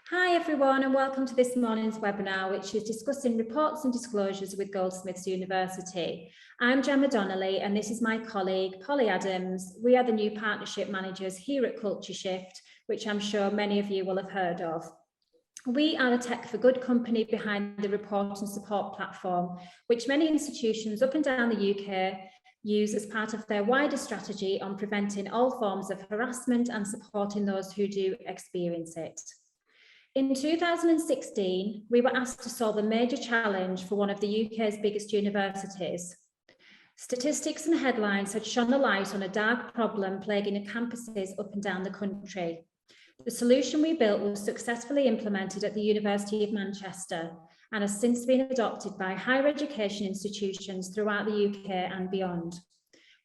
Hi everyone, and welcome to this morning's webinar, which is discussing reports and disclosures with Goldsmiths University. I'm Gemma Donnelly, and this is my colleague, Polly Adams. We are the new partnership managers here at Culture Shift, which I'm sure many of you will have heard of. We are the tech for good company behind the report and support platform, which many institutions up and down the UK use as part of their wider strategy on preventing all forms of harassment and supporting those who do experience it. In 2016, we were asked to solve a major challenge for one of the UK's biggest universities. Statistics and headlines had shone a light on a dark problem plaguing campuses up and down the country. The solution we built was successfully implemented at the University of Manchester and has since been adopted by higher education institutions throughout the UK and beyond,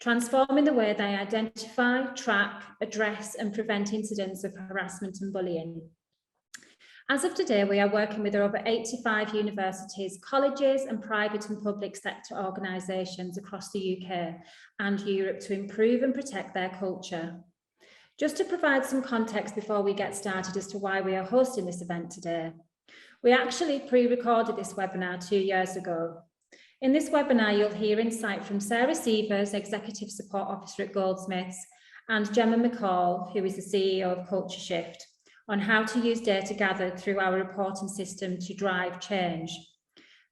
transforming the way they identify, track, address and prevent incidents of harassment and bullying. As of today, we are working with over 85 universities, colleges and private and public sector organisations across the UK and Europe to improve and protect their culture. Just to provide some context before we get started as to why we are hosting this event today. We actually pre-recorded this webinar 2 years ago. In this webinar, you'll hear insight from Sarah Sievers, Executive Support Officer at Goldsmiths, and Gemma McCall, who is the CEO of Culture Shift, on how to use data gathered through our reporting system to drive change.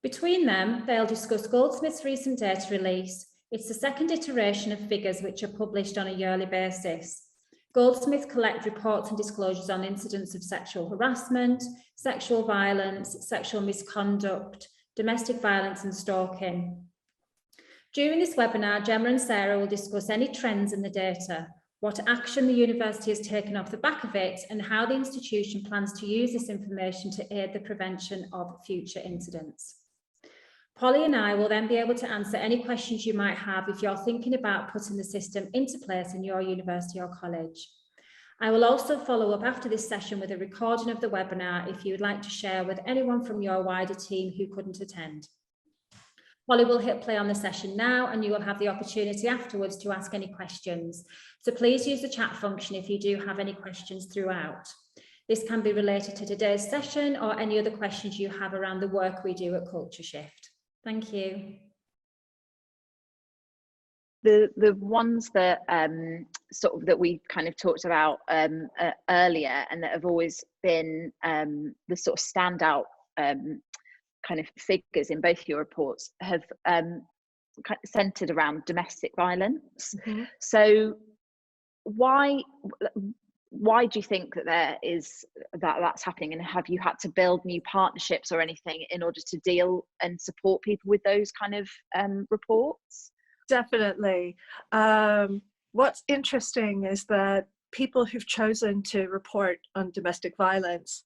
Between them, they'll discuss Goldsmiths' recent data release. It's the second iteration of figures which are published on a yearly basis. Goldsmiths collect reports and disclosures on incidents of sexual harassment, sexual violence, sexual misconduct, domestic violence and stalking. During this webinar, Gemma and Sarah will discuss any trends in the data, what action the university has taken off the back of it, and how the institution plans to use this information to aid the prevention of future incidents. Polly and I will then be able to answer any questions you might have if you're thinking about putting the system into place in your university or college. I will also follow up after this session with a recording of the webinar if you would like to share with anyone from your wider team who couldn't attend. Polly will hit play on the session now, and you will have the opportunity afterwards to ask any questions. So please use the chat function if you do have any questions throughout. This can be related to today's session or any other questions you have around the work we do at Culture Shift. Thank you. The ones that sort of that we kind of talked about earlier and that have always been the sort of standout kind of figures in both your reports have kind of centered around domestic violence. Mm-hmm. So why do you think that there is that's happening, and have you had to build new partnerships or anything in order to deal and support people with those kind of reports? Definitely. What's interesting is that people who've chosen to report on domestic violence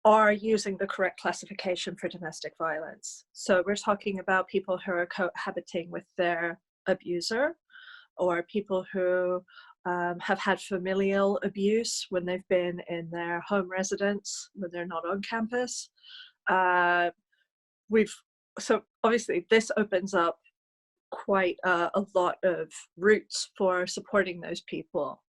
are using the correct classification for domestic violence. So we're talking about people who are cohabiting with their abuser, or people who have had familial abuse when they've been in their home residence, when they're not on campus. So obviously this opens up quite a lot of routes for supporting those people.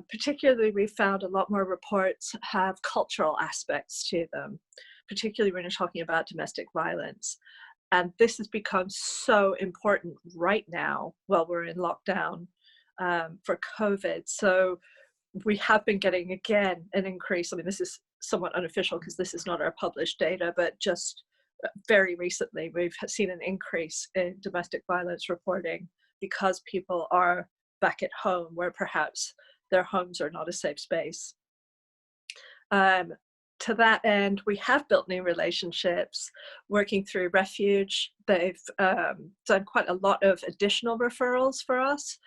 Particularly, we found a lot more reports have cultural aspects to them, particularly when you're talking about domestic violence. And this has become so important right now while we're in lockdown for COVID. So we have been getting, again, an increase. I mean, this is somewhat unofficial because this is not our published data, but just very recently, we've seen an increase in domestic violence reporting because people are back at home where perhaps their homes are not a safe space. To that end, we have built new relationships working through Refuge. They've done quite a lot of additional referrals for us,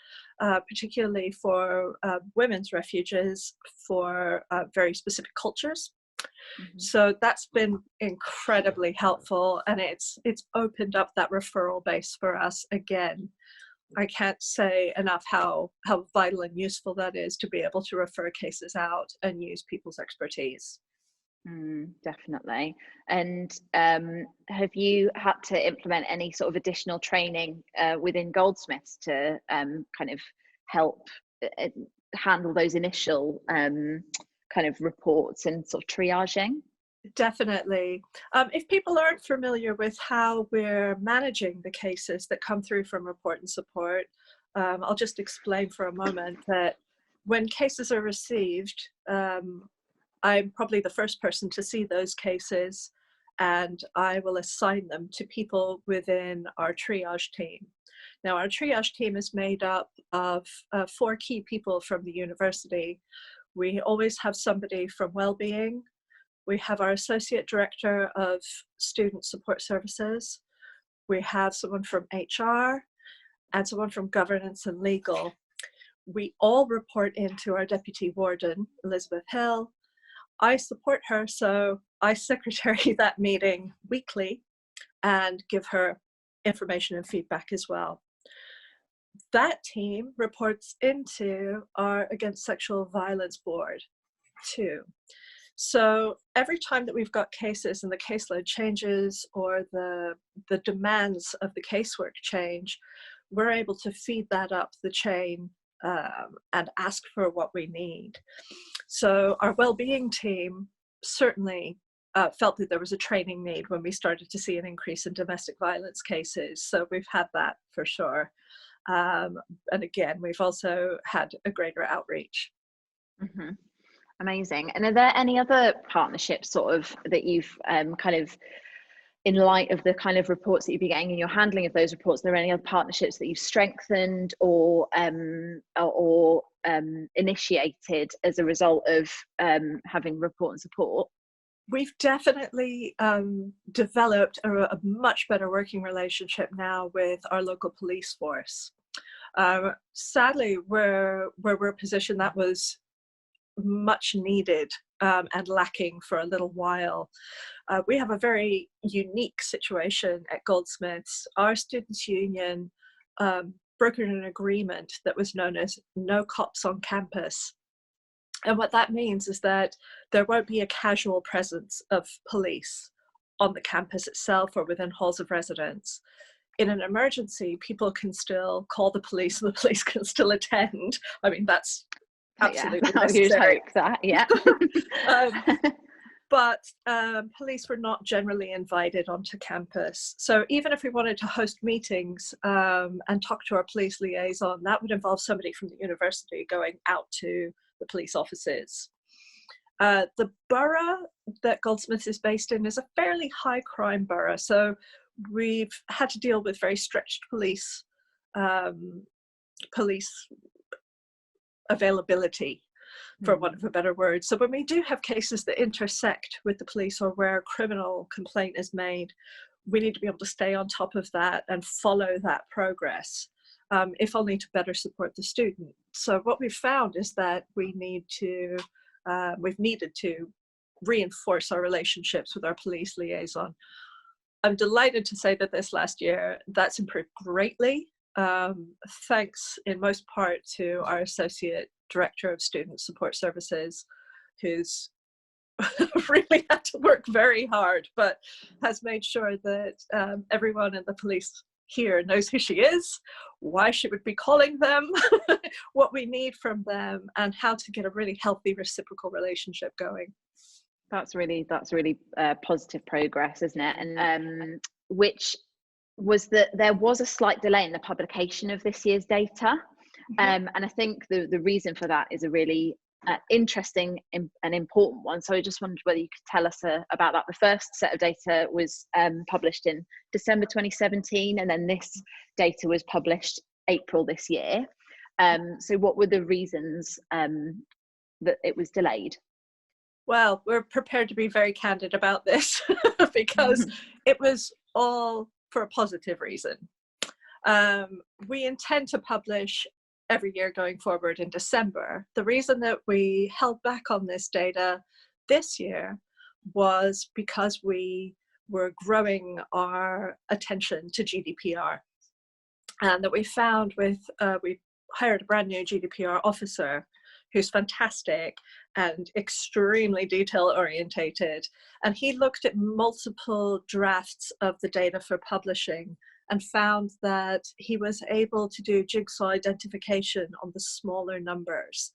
particularly for women's refuges for very specific cultures. Mm-hmm. So that's been incredibly helpful, and it's opened up that referral base for us again. I can't say enough how vital and useful that is to be able to refer cases out and use people's expertise. Definitely. And have you had to implement any sort of additional training within Goldsmiths to kind of help handle those initial kind of reports and sort of triaging? Definitely. If people aren't familiar with how we're managing the cases that come through from report and support, I'll just explain for a moment that when cases are received, I'm probably the first person to see those cases, and I will assign them to people within our triage team. Now, our triage team is made up of 4 key people from the university. We always have somebody from wellbeing. We have our Associate Director of Student Support Services. We have someone from HR and someone from Governance and Legal. We all report into our Deputy Warden, Elizabeth Hill. I support her, so I secretary that meeting weekly and give her information and feedback as well. That team reports into our Against Sexual Violence Board too. So every time that we've got cases and the caseload changes or the demands of the casework change, we're able to feed that up the chain and ask for what we need. So our wellbeing team certainly felt that there was a training need when we started to see an increase in domestic violence cases. So we've had that for sure. And again, we've also had a greater outreach. Mm-hmm. Amazing. And are there any other partnerships sort of that you've kind of, in light of the kind of reports that you've been getting in your handling of those reports, are there any other partnerships that you've strengthened or initiated as a result of having report and support? We've definitely developed a much better working relationship now with our local police force. Sadly, where we're positioned, that was much needed and lacking for a little while. We have a very unique situation at Goldsmiths. Our students' union brokered an agreement that was known as No Cops on Campus. And what that means is that there won't be a casual presence of police on the campus itself or within halls of residence. In an emergency, people can still call the police and the police can still attend. I mean, that's absolutely necessary. Hope that, yeah. But police were not generally invited onto campus. So even if we wanted to host meetings and talk to our police liaison, that would involve somebody from the university going out to the police offices. The borough that Goldsmiths is based in is a fairly high crime borough. So we've had to deal with very stretched police availability, for want of a better word. So when we do have cases that intersect with the police or where a criminal complaint is made, we need to be able to stay on top of that and follow that progress, if only to better support the student. So what we've found is that we've needed to reinforce our relationships with our police liaison. I'm delighted to say that this last year, that's improved greatly. Thanks in most part to our Associate Director of Student Support Services, who's really had to work very hard, but has made sure that everyone in the police here knows who she is, why she would be calling them, what we need from them, and how to get a really healthy reciprocal relationship going. That's really positive progress, isn't it? And which was that there was a slight delay in the publication of this year's data. And I think the reason for that is a really interesting and important one. So I just wondered whether you could tell us about that. The first set of data was published in December 2017, and then this data was published April this year. So what were the reasons that it was delayed? Well, we're prepared to be very candid about this because it was all for a positive reason. We intend to publish every year going forward in December. The reason that we held back on this data this year was because we were growing our attention to GDPR, and that we found we hired a brand new GDPR officer who's fantastic and extremely detail orientated. And he looked at multiple drafts of the data for publishing and found that he was able to do jigsaw identification on the smaller numbers.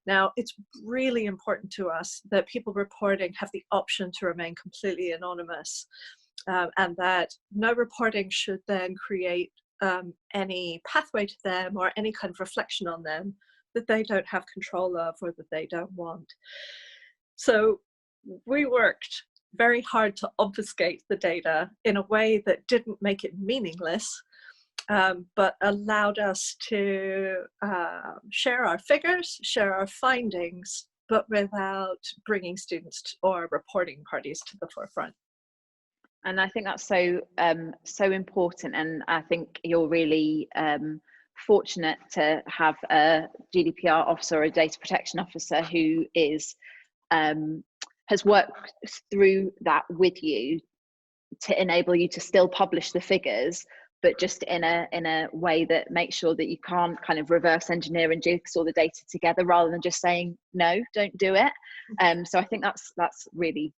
Now, it's really important to us that people reporting have the option to remain completely anonymous, and that no reporting should then create any pathway to them or any kind of reflection on them that they don't have control of or that they don't want. So we worked very hard to obfuscate the data in a way that didn't make it meaningless, but allowed us to share our figures, share our findings, but without bringing students or reporting parties to the forefront. And I think that's so important, and I think you're really fortunate to have a GDPR officer or a data protection officer who is has worked through that with you to enable you to still publish the figures, but just in a way that makes sure that you can't kind of reverse engineer and jigsaw the data together, rather than just saying no, don't do it. So I think that's a really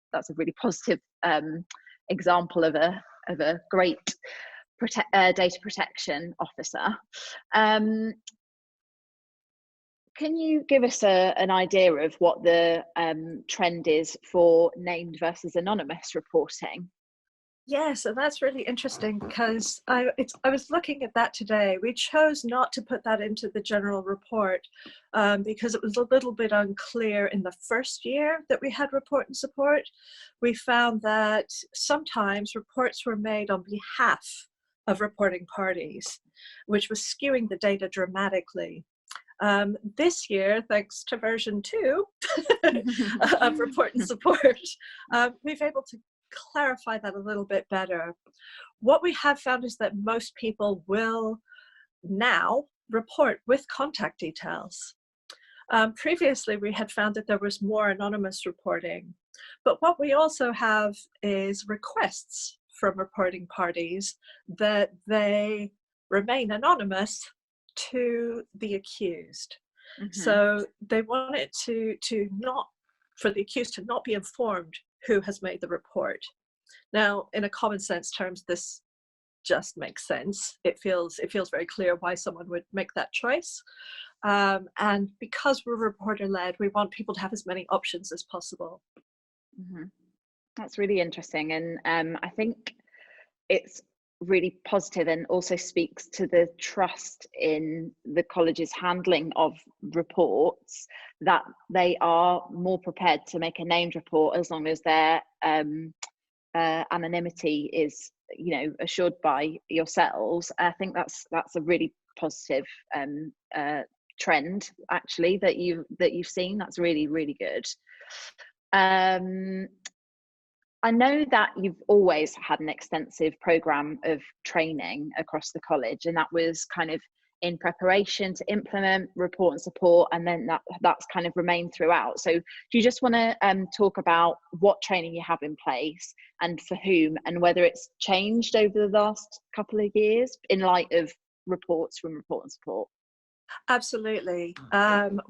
positive example of a great data protection officer. Can you give us an idea of what the trend is for named versus anonymous reporting? Yes, and that's really interesting, because I was looking at that today. We chose not to put that into the general report because it was a little bit unclear in the first year that we had report and support. We found that sometimes reports were made on behalf of reporting parties, which was skewing the data dramatically. This year, thanks to version 2 of report and support, we've able to clarify that a little bit better. What we have found is that most people will now report with contact details. Previously, we had found that there was more anonymous reporting, but what we also have is requests from reporting parties that they remain anonymous to the accused. Mm-hmm. So they want it to not, for the accused to not be informed who has made the report. Now, in a common sense terms, this just makes sense. It feels very clear why someone would make that choice. And because we're reporter-led, we want people to have as many options as possible. Mm-hmm. That's really interesting. And I think it's really positive and also speaks to the trust in the college's handling of reports, that they are more prepared to make a named report as long as their anonymity is, assured by yourselves. I think that's a really positive trend, actually, that you've seen. That's really, really good. I know that you've always had an extensive program of training across the college, and that was kind of in preparation to implement report and support, and then that's kind of remained throughout. So do you just want to talk about what training you have in place and for whom, and whether it's changed over the last couple of years in light of reports from report and support? Absolutely.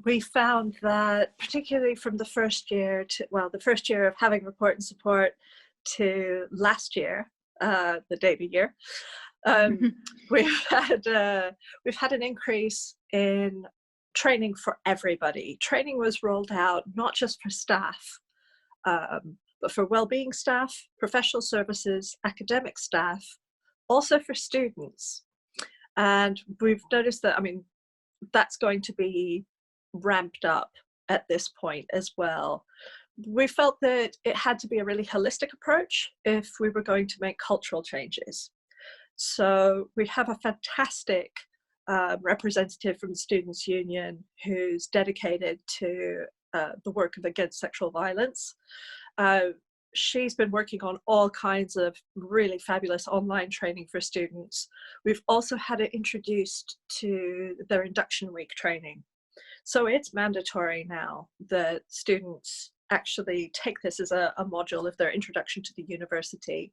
We found that particularly from the first year the first year of having report and support to last year, the data year, we've had an increase in training for everybody. Training was rolled out not just for staff, but for wellbeing staff, professional services, academic staff, also for students. And we've noticed that, that's going to be ramped up at this point as well. We felt that it had to be a really holistic approach if we were going to make cultural changes. So we have a fantastic representative from the Students' Union who's dedicated to the work of against sexual violence. She's been working on all kinds of really fabulous online training for students. We've also had it introduced to their induction week training. So it's mandatory now that students actually take this as a module of their introduction to the university.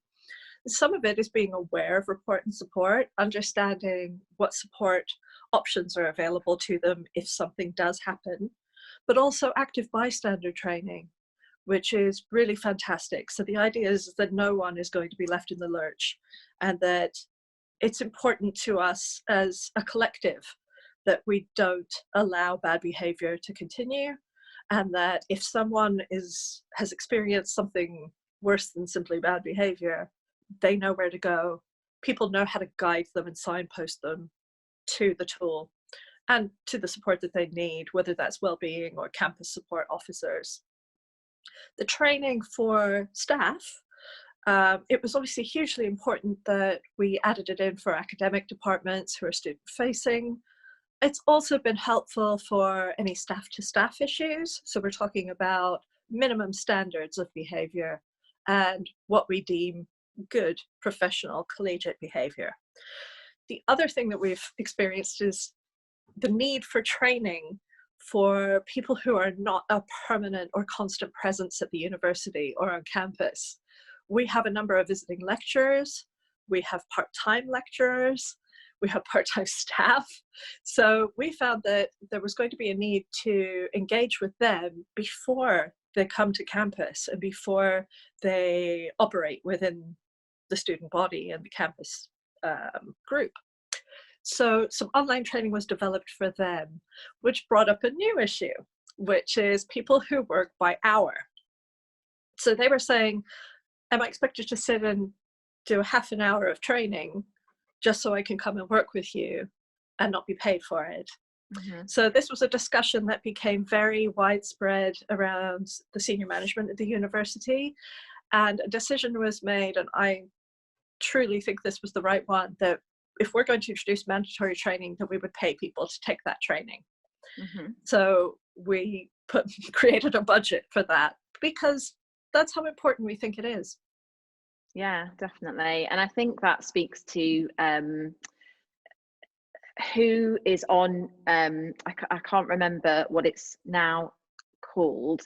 Some of it is being aware of report and support, understanding what support options are available to them if something does happen, but also active bystander training, which is really fantastic. So the idea is that no one is going to be left in the lurch, and that it's important to us as a collective that we don't allow bad behavior to continue, and that if someone has experienced something worse than simply bad behavior, they know where to go. People know how to guide them and signpost them to the tool and to the support that they need, whether that's well-being or campus support officers. The training for staff, it was obviously hugely important that we added it in for academic departments who are student-facing. It's also been helpful for any staff-to-staff issues. So we're talking about minimum standards of behavior and what we deem good professional collegiate behavior. The other thing that we've experienced is the need for training for people who are not a permanent or constant presence at the university or on campus. We have a number of visiting lecturers, we have part-time lecturers, we have part-time staff. So we found that there was going to be a need to engage with them before they come to campus and before they operate within the student body and the campus group. So some online training was developed for them, which brought up a new issue, which is people who work by hour. So they were saying, am I expected to sit and do a half an hour of training just so I can come and work with you and not be paid for it? Mm-hmm. So this was a discussion that became very widespread around the senior management at the university, and a decision was made, and I truly think this was the right one, that if we're going to introduce mandatory training, that we would pay people to take that training. Mm-hmm. So we created a budget for that, because that's how important we think it is. Yeah, definitely. And I think that speaks to who is on, I can't remember what it's now called,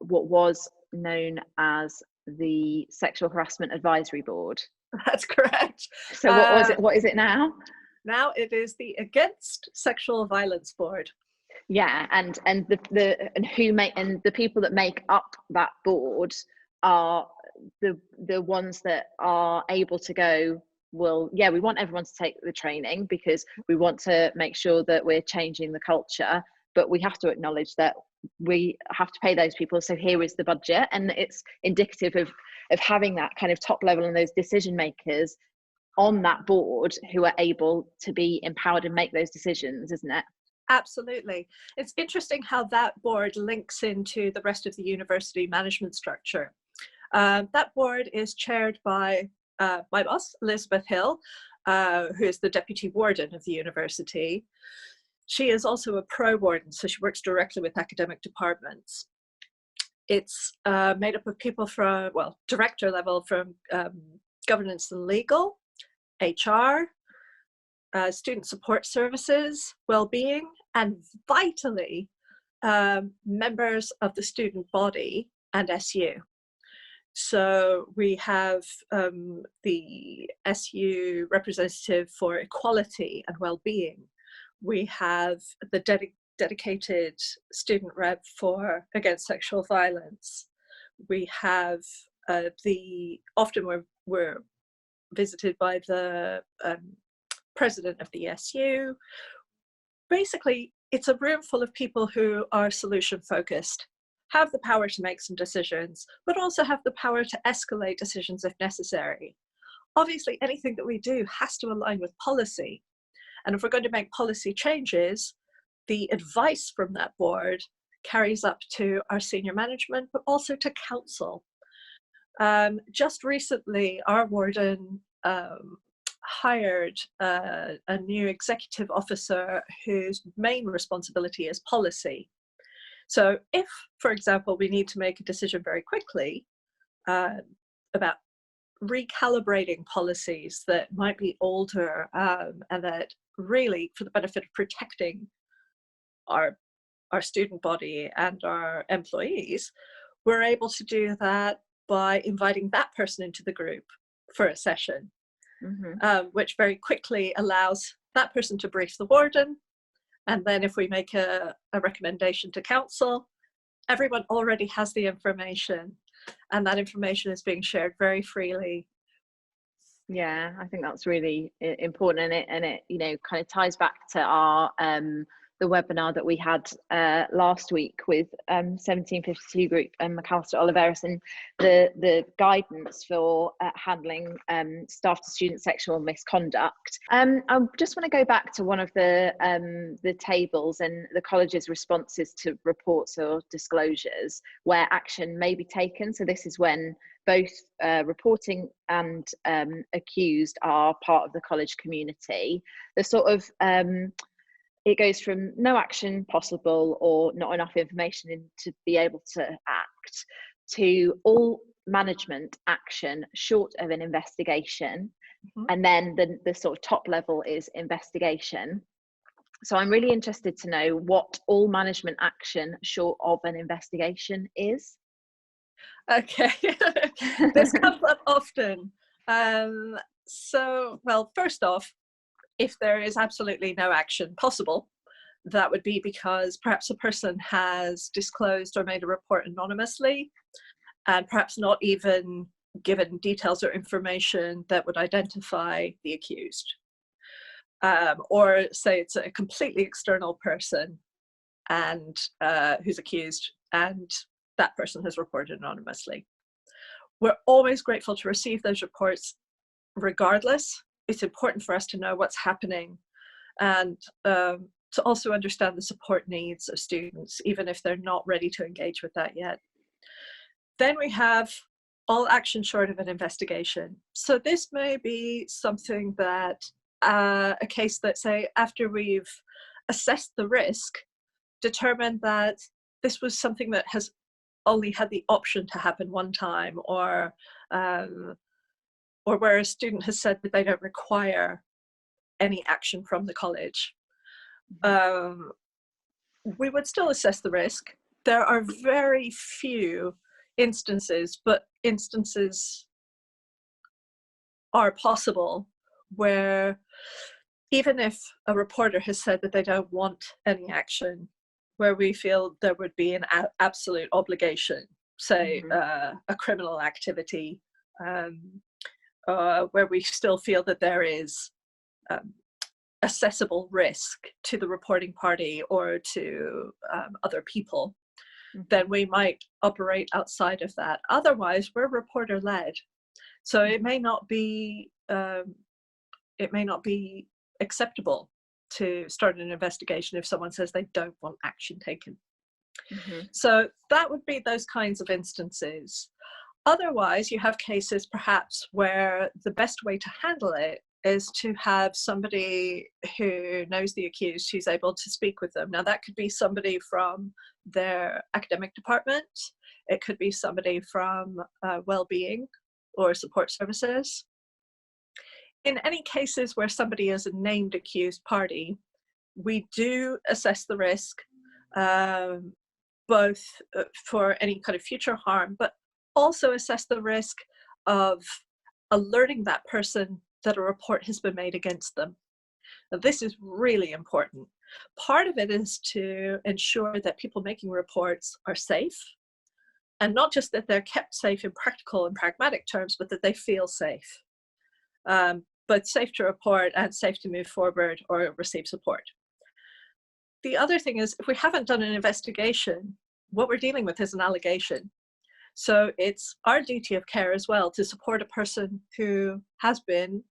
what was known as the Sexual Harassment Advisory Board. That's correct. So what is it now? Now it is the Against Sexual Violence Board. Yeah, and the people that make up that board are the ones that are able to go, well, yeah, we want everyone to take the training because we want to make sure that we're changing the culture, but we have to acknowledge that we have to pay those people, so here is the budget. And it's indicative of having that kind of top level and those decision makers on that board who are able to be empowered and make those decisions, isn't it? Absolutely. It's interesting how that board links into the rest of the university management structure. That board is chaired by my boss, Elizabeth Hill, who is the deputy warden of the university. She is also a pro-warden, so she works directly with academic departments. It's made up of people from, well, director level, from governance and legal, HR, student support services, well-being, and vitally, members of the student body and SU. So we have the SU representative for equality and well-being. We have the dedicated student rep for against sexual violence. We have often we're visited by the president of the SU. Basically, it's a room full of people who are solution focused, have the power to make some decisions, but also have the power to escalate decisions if necessary. Obviously, anything that we do has to align with policy. And if we're going to make policy changes, the advice from that board carries up to our senior management, but also to council. Just recently, our warden hired a new executive officer whose main responsibility is policy. So if, for example, we need to make a decision very quickly about recalibrating policies that might be older and that really, for the benefit of protecting our student body and our employees, we're able to do that by inviting that person into the group for a session, which very quickly allows that person to brief the warden. And then if we make a recommendation to council, everyone already has the information, and that information is being shared very freely Yeah, I think that's really important, and it you know kind of ties back to our the webinar that we had last week with 1752 group and McAllister Oliveris, and the guidance for handling staff to student sexual misconduct. I just want to go back to one of the tables and the college's responses to reports or disclosures where action may be taken. So this is when both reporting and accused are part of the college community. The sort of it goes from no action possible or not enough information to be able to act, to all management action short of an investigation. Mm-hmm. And then the sort of top level is investigation. So I'm really interested to know what all management action short of an investigation is. Okay, this comes up often. So, well, first off, if there is absolutely no action possible, that would be because perhaps a person has disclosed or made a report anonymously, and perhaps not even given details or information that would identify the accused. Or say it's a completely external person and who's accused, and that person has reported anonymously. We're always grateful to receive those reports regardless. It's important for us to know what's happening and to also understand the support needs of students, even if they're not ready to engage with that yet. Then we have all action short of an investigation. So this may be something that, a case that, say, after we've assessed the risk, determined that this was something that has only had the option to happen one time, or where a student has said that they don't require any action from the college. We would still assess the risk. There are very few instances, but instances are possible where even if a reporter has said that they don't want any action, where we feel there would be an absolute obligation, say a criminal activity, where we still feel that there is accessible risk to the reporting party or to other people, then we might operate outside of that. Otherwise, we're reporter led, so it may not be acceptable to start an investigation if someone says they don't want action taken. So that would be those kinds of instances. Otherwise, you have cases perhaps where the best way to handle it is to have somebody who knows the accused who's able to speak with them. Now, that could be somebody from their academic department. It could be somebody from well-being or support services. In any cases where somebody is a named accused party, we do assess the risk, both for any kind of future harm, but also assess the risk of alerting that person that a report has been made against them. Now, this is really important. Part of it is to ensure that people making reports are safe, and not just that they're kept safe in practical and pragmatic terms, but that they feel safe. But safe to report and safe to move forward or receive support. The other thing is, if we haven't done an investigation, what we're dealing with is an allegation. So it's our duty of care as well to support a person who has been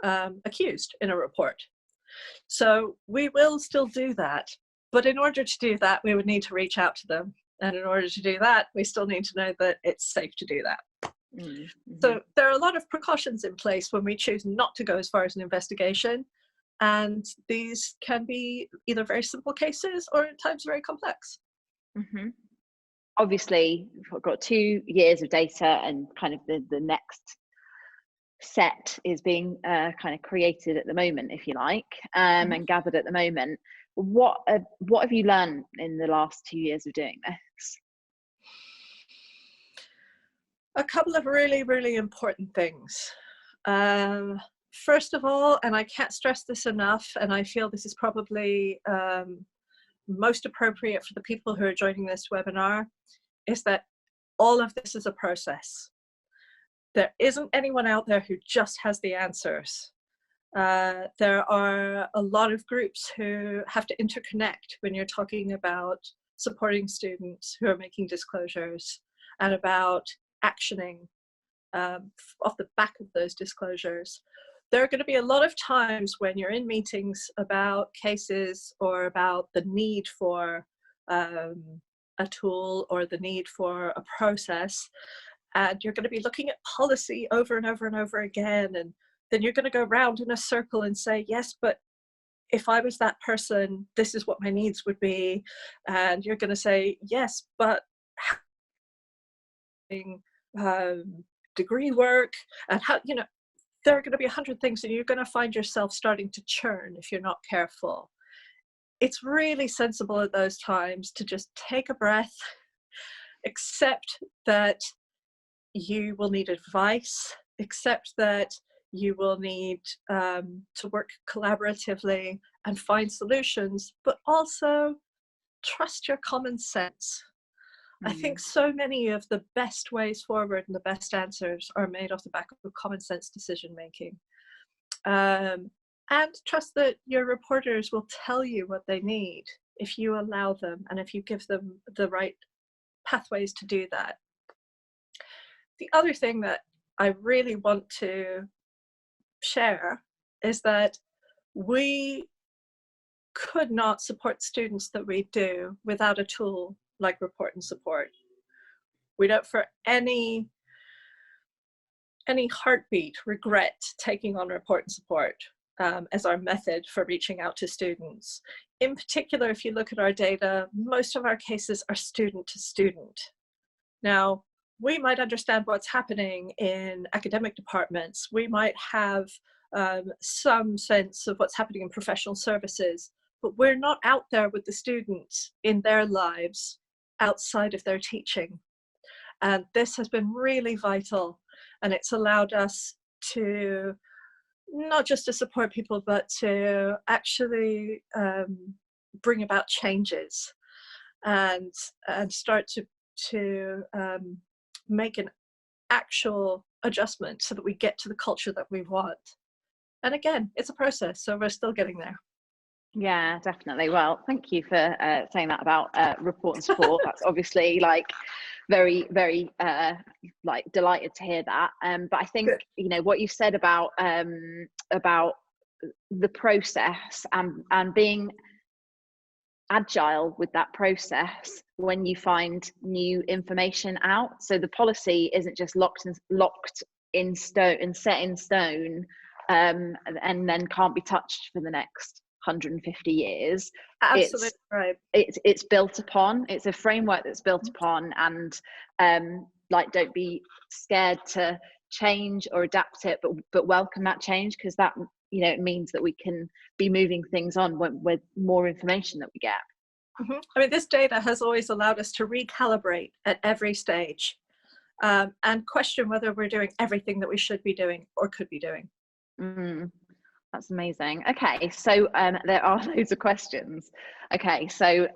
accused in a report. So we will still do that, but in order to do that, we would need to reach out to them. And in order to do that, we still need to know that it's safe to do that. So there are a lot of precautions in place when we choose not to go as far as an investigation. And these can be either very simple cases or at times very complex. Obviously, we've got 2 years of data, and kind of the next set is being kind of created at the moment, if you like, and gathered at the moment. What have you learned in the last 2 years of doing this? A couple of really, really important things. First of all, and I can't stress this enough, and I feel this is probably most appropriate for the people who are joining this webinar, is that all of this is a process. There isn't anyone out there who just has the answers. There are a lot of groups who have to interconnect when you're talking about supporting students who are making disclosures and about actioning off the back of those disclosures. There are going to be a lot of times when you're in meetings about cases or about the need for a tool or the need for a process, and you're going to be looking at policy over and over and over again, and then you're going to go round in a circle and say, yes, but if I was that person, this is what my needs would be. And you're going to say, yes, but degree work and how, you know, there are going to be 100 things, and you're going to find yourself starting to churn if you're not careful. It's really sensible at those times to just take a breath, accept that you will need advice, accept that you will need to work collaboratively and find solutions, but also trust your common sense. I think so many of the best ways forward and the best answers are made off the back of common sense decision making. And trust that your reporters will tell you what they need if you allow them and if you give them the right pathways to do that. The other thing that I really want to share is that we could not support students that we do without a tool like Report and Support. We don't for any heartbeat regret taking on Report and Support as our method for reaching out to students. In particular, if you look at our data, most of our cases are student to student. Now, we might understand what's happening in academic departments. We might have some sense of what's happening in professional services, but we're not out there with the students in their lives outside of their teaching. And this has been really vital, and it's allowed us to not just to support people, but to actually bring about changes and start to make an actual adjustment so that we get to the culture that we want. And again, it's a process, so we're still getting there. Yeah, definitely. Well, thank you for saying that about Report and Support. That's obviously like very, very like delighted to hear that. But I think, you know, what you said about the process and being agile with that process when you find new information out. So the policy isn't just locked in stone and set in stone and then can't be touched for the next 150 years. Absolutely right. It's built upon, it's a framework that's built upon, and like don't be scared to change or adapt it, but welcome that change, because that, you know, it means that we can be moving things on with more information that we get. Mm-hmm. I mean, this data has always allowed us to recalibrate at every stage and question whether we're doing everything that we should be doing or could be doing. That's amazing. Okay, so there are loads of questions. Okay, so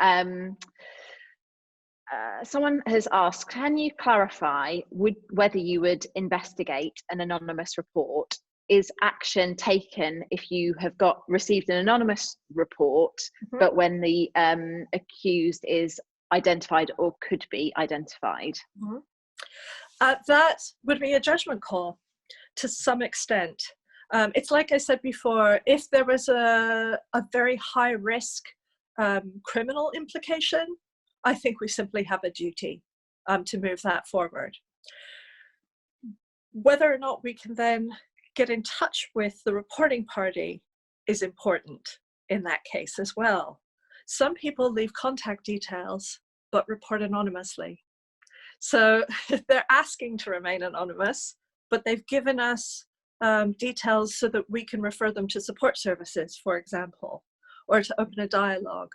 someone has asked, can you clarify whether you would investigate an anonymous report? Is action taken if you have received an anonymous report, but when the accused is identified or could be identified? That would be a judgment call to some extent. It's like I said before, if there was a very high risk criminal implication, I think we simply have a duty to move that forward. Whether or not we can then get in touch with the reporting party is important in that case as well. Some people leave contact details but report anonymously. So they're asking to remain anonymous, but they've given us details so that we can refer them to support services, for example, or to open a dialogue.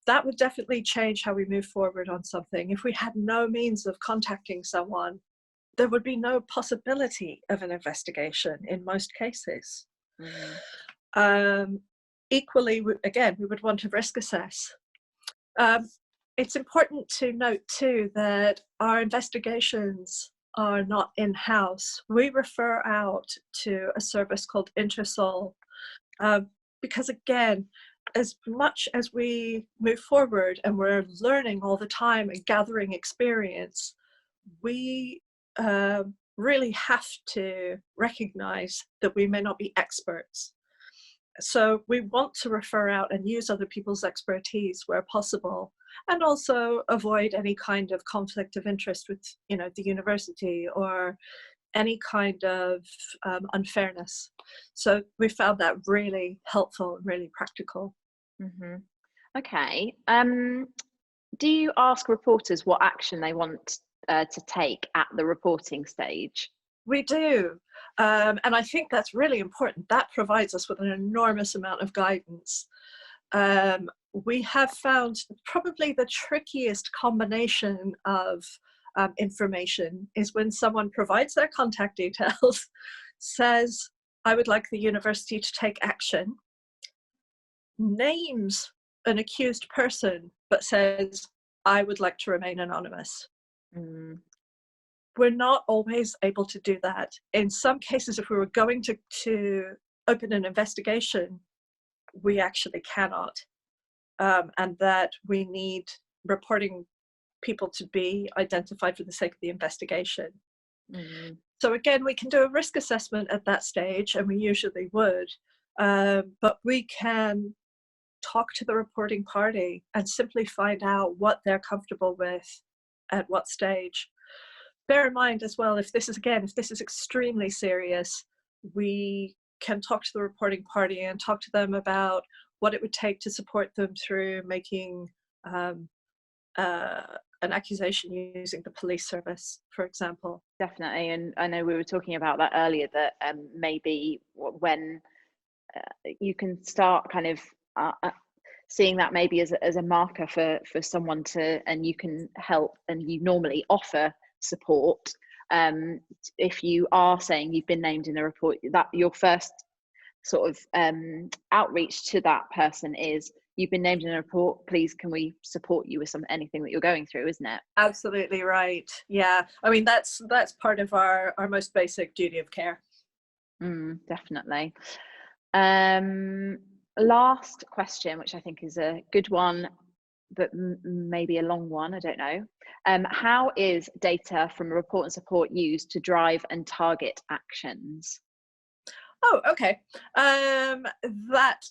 That would definitely change how we move forward on something. If we had no means of contacting someone, there would be no possibility of an investigation in most cases. Equally, again, we would want to risk assess. It's important to note too that our investigations are not in-house, we refer out to a service called Intersol, because again, as much as we move forward and we're learning all the time and gathering experience, we really have to recognize that we may not be experts. So we want to refer out and use other people's expertise where possible, and also avoid any kind of conflict of interest with, you know, the university or any kind of unfairness. So we found that really helpful and really practical. Mm-hmm. Okay. Do you ask reporters what action they want to take at the reporting stage? We do. And I think that's really important. That provides us with an enormous amount of guidance. We have found probably the trickiest combination of information is when someone provides their contact details, says, I would like the university to take action, names an accused person, but says, I would like to remain anonymous. Mm. We're not always able to do that. In some cases, if we were going to open an investigation, we actually cannot. And that we need reporting people to be identified for the sake of the investigation. Mm. So again, we can do a risk assessment at that stage, and we usually would, but we can talk to the reporting party and simply find out what they're comfortable with at what stage. Bear in mind as well, if this is extremely serious, we can talk to the reporting party and talk to them about what it would take to support them through making an accusation using the police service, for example. Definitely, and I know we were talking about that earlier, that maybe when you can start kind of seeing that maybe as a marker for someone to, and you can help, and you normally offer support if you are saying you've been named in the report, that your first sort of outreach to that person is, you've been named in a report, please can we support you with anything that you're going through, isn't it? Absolutely right. Yeah, I mean that's part of our most basic duty of care. Definitely. Last question, which I think is a good one, but maybe a long one, I don't know. How is data from report and support used to drive and target actions? Oh, okay. Let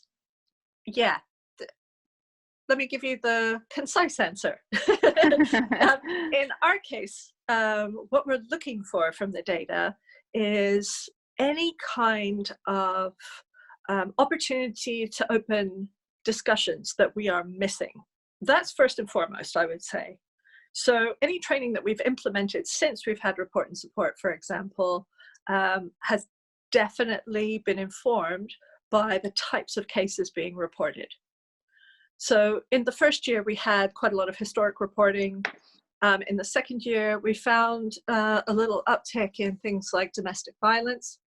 me give you the concise answer. In our case, what we're looking for from the data is any kind of opportunity to open discussions that we are missing. That's first and foremost, I would say. So any training that we've implemented since we've had report and support, for example, has definitely been informed by the types of cases being reported. So in the first year, we had quite a lot of historic reporting. In the second year, we found a little uptick in things like domestic violence.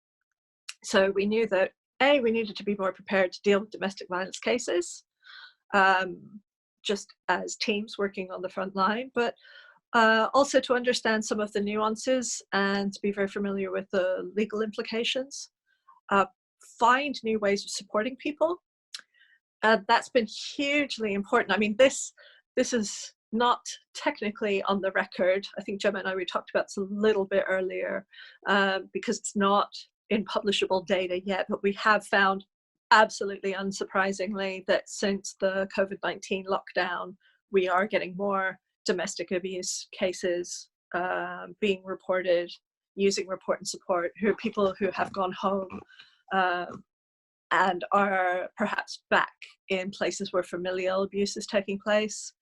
So we knew that, A, we needed to be more prepared to deal with domestic violence cases, just as teams working on the front line, but also to understand some of the nuances and to be very familiar with the legal implications. Find new ways of supporting people. That's been hugely important. I mean, this is not technically on the record. I think Gemma and I, we talked about this a little bit earlier, because it's not in publishable data yet, but we have found, absolutely unsurprisingly, that since the COVID-19 lockdown, we are getting more domestic abuse cases being reported using report and support, who are people who have gone home and are perhaps back in places where familial abuse is taking place.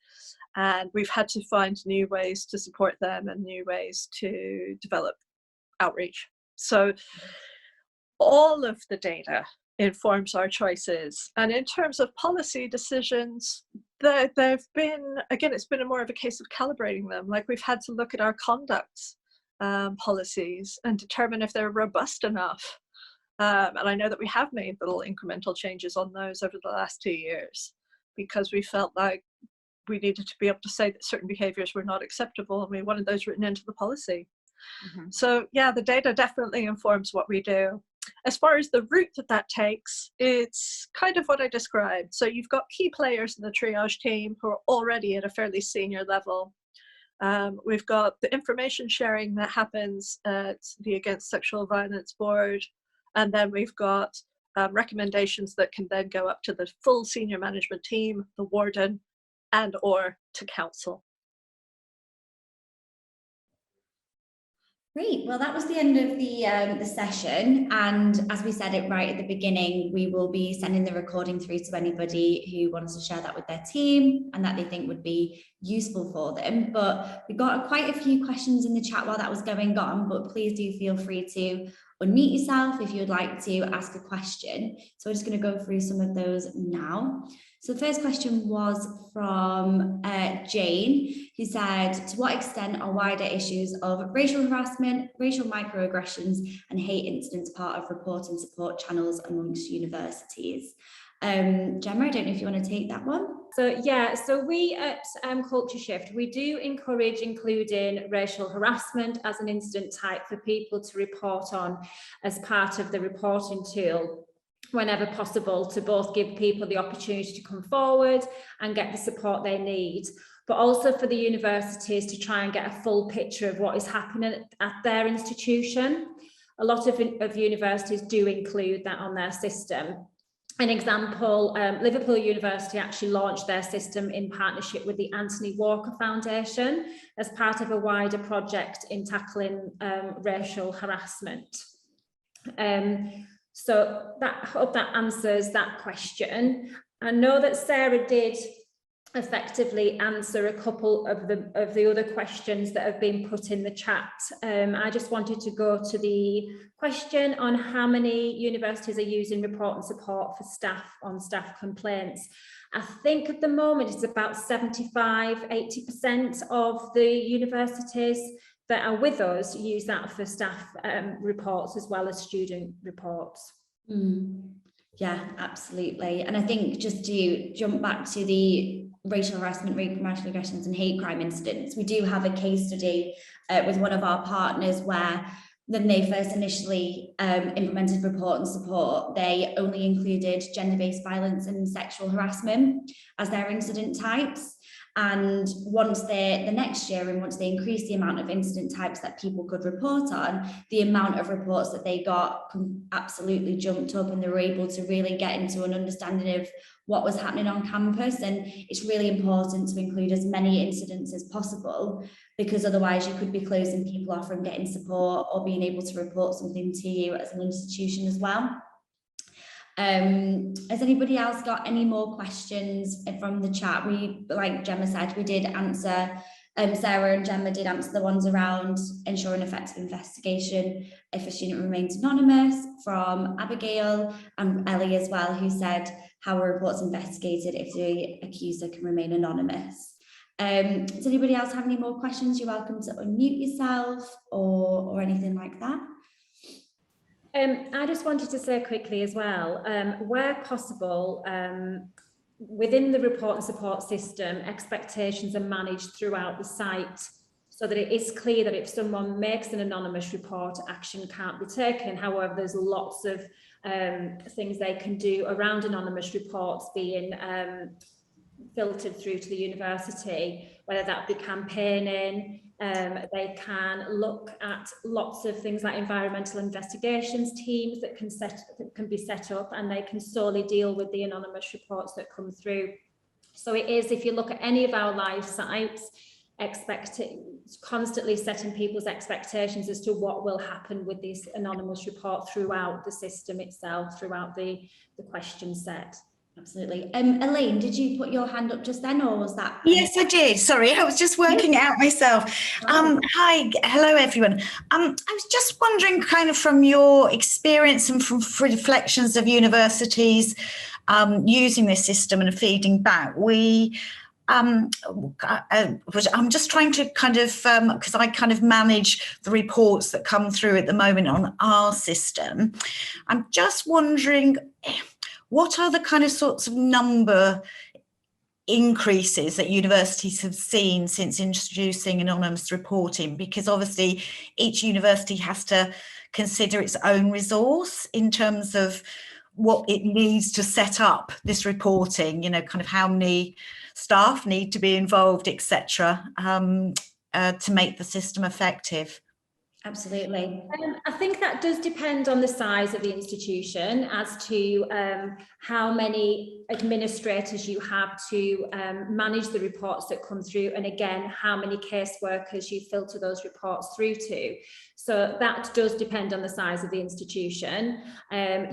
And we've had to find new ways to support them and new ways to develop outreach. So all of the data informs our choices. And in terms of policy decisions, they've been, again, it's been more of a case of calibrating them. Like, we've had to look at our conduct policies and determine if they're robust enough. And I know that we have made little incremental changes on those over the last 2 years, because we felt like we needed to be able to say that certain behaviors were not acceptable, and we wanted those written into the policy. So yeah, the data definitely informs what we do. As far as the route that takes, it's kind of what I described. So you've got key players in the triage team who are already at a fairly senior level. We've got the information sharing that happens at the Against Sexual Violence Board. And then we've got recommendations that can then go up to the full senior management team, the warden, and or to council. Great. Well, that was the end of the session. And as we said it right at the beginning, we will be sending the recording through to anybody who wants to share that with their team and that they think would be useful for them. But we got quite a few questions in the chat while that was going on, but please do feel free to unmute yourself if you would like to ask a question. So we're just going to go through some of those now. So the first question was from Jane, who said, to what extent are wider issues of racial harassment, racial microaggressions and hate incidents part of report and support channels amongst universities? Gemma, I don't know if you want to take that one. So yeah, so we at Culture Shift, we do encourage including racial harassment as an incident type for people to report on as part of the reporting tool whenever possible, to both give people the opportunity to come forward and get the support they need, but also for the universities to try and get a full picture of what is happening at their institution. A lot of universities do include that on their system. An example, Liverpool University actually launched their system in partnership with the Anthony Walker Foundation as part of a wider project in tackling racial harassment. So I hope that answers that question. I know that Sarah did effectively answer a couple of the other questions that have been put in the chat. I just wanted to go to the question on how many universities are using report and support for staff on staff complaints. I think at the moment it's about 75–80% of the universities that are with us use that for staff reports as well as student reports. Yeah, absolutely. And I think just to jump back to the racial harassment, rape, microaggressions and hate crime incidents, we do have a case study with one of our partners where when they first initially implemented report and support, they only included gender-based violence and sexual harassment as their incident types. And once the next year, and once they increased the amount of incident types that people could report on, the amount of reports that they got absolutely jumped up, and they were able to really get into an understanding of what was happening on campus. And it's really important to include as many incidents as possible, because otherwise you could be closing people off from getting support or being able to report something to you as an institution as well. Has anybody else got any more questions from the chat? We, like Gemma said, we did answer, Sarah and Gemma did answer the ones around ensuring effective investigation if a student remains anonymous, from Abigail and Ellie as well, who said how a report's investigated if the accuser can remain anonymous. Does anybody else have any more questions? You're welcome to unmute yourself or anything like that. I just wanted to say quickly as well, where possible, within the report and support system, expectations are managed throughout the site so that it is clear that if someone makes an anonymous report, action can't be taken. However, there's lots of things they can do around anonymous reports being filtered through to the university, whether that be campaigning. They can look at lots of things like environmental investigations teams that can be set up, and they can solely deal with the anonymous reports that come through. So it is, if you look at any of our live sites, constantly setting people's expectations as to what will happen with this anonymous report throughout the system itself, throughout the question set. Absolutely. Elaine, did you put your hand up just then, or was that? Yes, I did. Sorry, I was just working it out myself. Hi, hello everyone. I was just wondering, kind of from your experience and from reflections of universities using this system and feeding back, I'm just trying to kind of, because I kind of manage the reports that come through at the moment on our system. I'm just wondering, what are the kind of sorts of number increases that universities have seen since introducing anonymous reporting, because obviously each university has to consider its own resource in terms of what it needs to set up this reporting, you know, kind of how many staff need to be involved, etc., to make the system effective. Absolutely. I think that does depend on the size of the institution as to how many administrators you have to manage the reports that come through, and again, how many caseworkers you filter those reports through to. So that does depend on the size of the institution.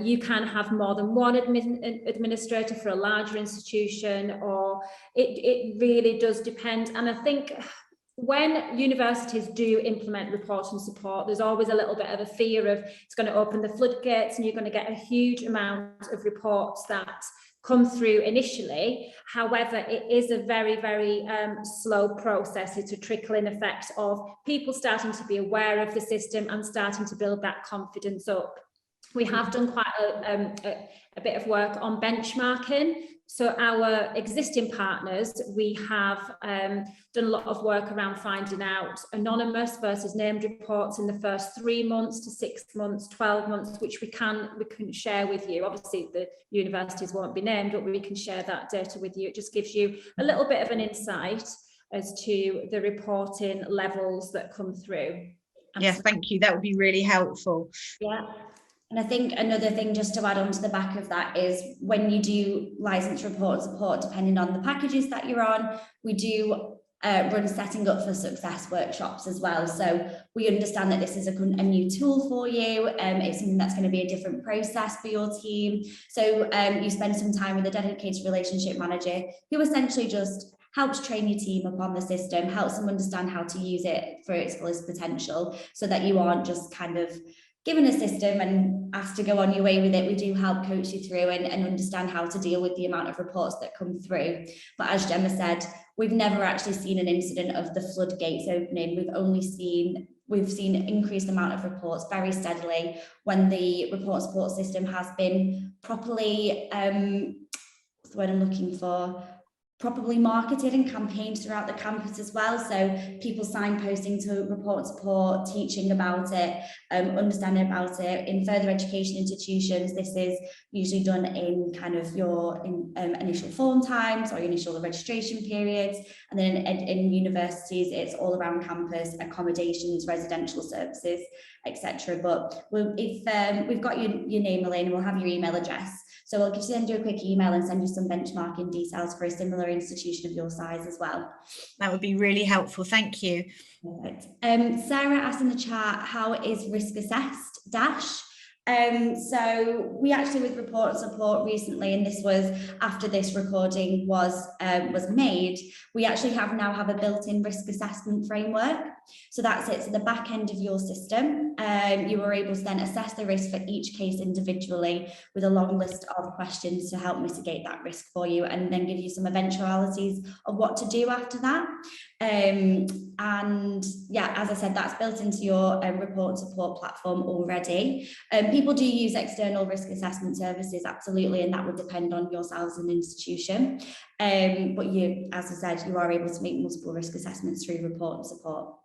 You can have more than one administrator for a larger institution, or it really does depend. And I think when universities do implement reporting support, there's always a little bit of a fear of it's going to open the floodgates and you're going to get a huge amount of reports that come through initially. However, it is a very, very slow process. It's a trickling effect of people starting to be aware of the system and starting to build that confidence up. We have done quite a bit of work on benchmarking. So our existing partners, we have done a lot of work around finding out anonymous versus named reports in the first 3 months to 6 months, 12 months, which we can share with you. Obviously, the universities won't be named, but we can share that data with you. It just gives you a little bit of an insight as to the reporting levels that come through. Yeah, thank you. That would be really helpful. Yeah. And I think another thing just to add on to the back of that is when you do license report support, depending on the packages that you're on, we do run setting up for success workshops as well. So we understand that this is a new tool for you. It's something that's going to be a different process for your team. So you spend some time with a dedicated relationship manager who essentially just helps train your team upon the system, helps them understand how to use it for its fullest potential, so that you aren't just kind of given a system and asked to go on your way with it. We do help coach you through and understand how to deal with the amount of reports that come through. But as Gemma said, we've never actually seen an incident of the floodgates opening. We've seen an increased amount of reports very steadily when the report support system has been properly, what's the word I'm looking for? Properly marketed and campaigned throughout the campus as well. So people signposting to report support, teaching about it, understanding about it. In further education institutions, this is usually done in kind of your initial form times or initial registration periods. And then in universities, it's all around campus, accommodations, residential services, etc. But if we've got your name, Elaine, we'll have your email address. So I'll send you a quick email and send you some benchmarking details for a similar institution of your size as well. That would be really helpful. Thank you. Perfect. Sarah asked in the chat, how is risk assessed? So we actually with report support recently, and this was after this recording was made, we actually now have a built-in risk assessment framework. So that sits at the back end of your system. You were able to then assess the risk for each case individually with a long list of questions to help mitigate that risk for you, and then give you some eventualities of what to do after that. And yeah, as I said, that's built into your report support platform already. People do use external risk assessment services, absolutely, and that would depend on yourselves as an institution. But you, as I said, you are able to make multiple risk assessments through report support.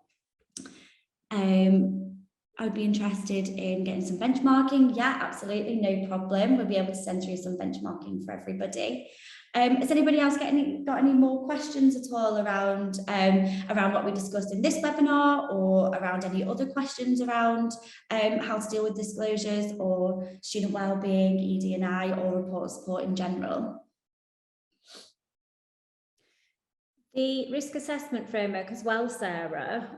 I would be interested in getting some benchmarking. Yeah, absolutely, no problem. We'll be able to send through some benchmarking for everybody. Has anybody else got any more questions at all around what we discussed in this webinar, or around any other questions around how to deal with disclosures or student wellbeing, ED&I, or report support in general? The risk assessment framework as well, Sarah,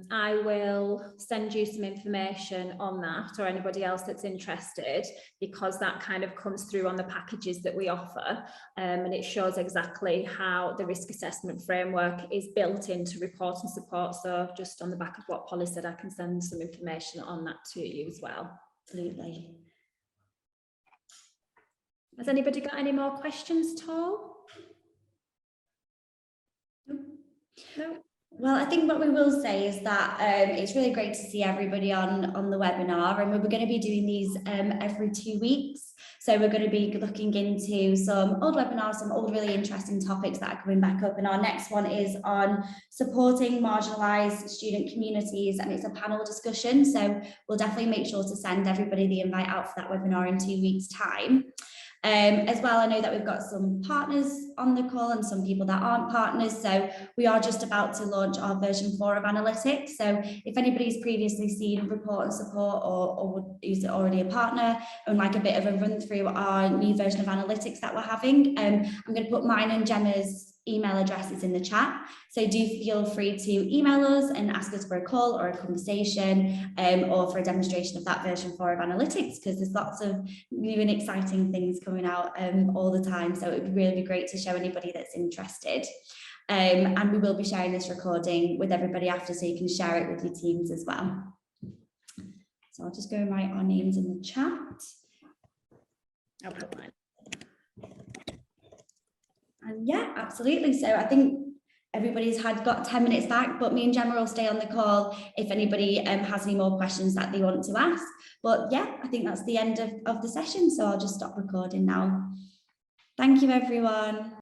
I will send you some information on that, or anybody else that's interested, because that kind of comes through on the packages that we offer, and it shows exactly how the risk assessment framework is built into report and support. So just on the back of what Polly said, I can send some information on that to you as well. Absolutely. Has anybody got any more questions at all? No. Well, I think what we will say is that it's really great to see everybody on the webinar, and we're going to be doing these every 2 weeks. So we're going to be looking into some old webinars, some old really interesting topics that are coming back up. And our next one is on supporting marginalised student communities, and it's a panel discussion. So we'll definitely make sure to send everybody the invite out for that webinar in 2 weeks' time. As well, I know that we've got some partners on the call and some people that aren't partners, so we are just about to launch our version 4 of analytics. So if anybody's previously seen report and support or is already a partner and like a bit of a run through our new version of analytics that we're having, I'm going to put mine and Gemma's email addresses in the chat, so do feel free to email us and ask us for a call or a conversation, or for a demonstration of that version 4 of analytics, because there's lots of new and exciting things coming out all the time, so it would really be great to show anybody that's interested. And we will be sharing this recording with everybody after, so you can share it with your teams as well. So I'll just go and write our names in the chat. I'll put mine. And yeah, absolutely. So I think everybody's got 10 minutes back, but me and Gemma will stay on the call if anybody has any more questions that they want to ask. But yeah, I think that's the end of the session. So I'll just stop recording now. Thank you, everyone.